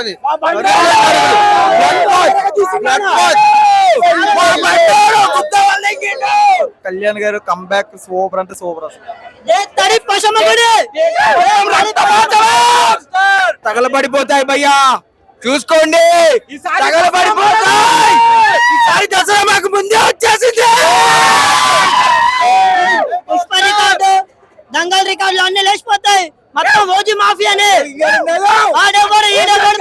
ఉంటది. కళ్యాణ్ గారు comeback super అంటే సూపర్. అసలు తగలబడిపోతాయి భయ్యా, చూసుకోండి, తగలబడిపోతాయి. ఈసారి దసరా మాకు ముందే వచ్చేసింది. పుష్ప రికార్డు, దంగల్ రికార్డులు అన్ని లేచిపోతాయి. మొత్తం ఓజీ మాఫియానే. ఆడేవాడు ఈడేవాడు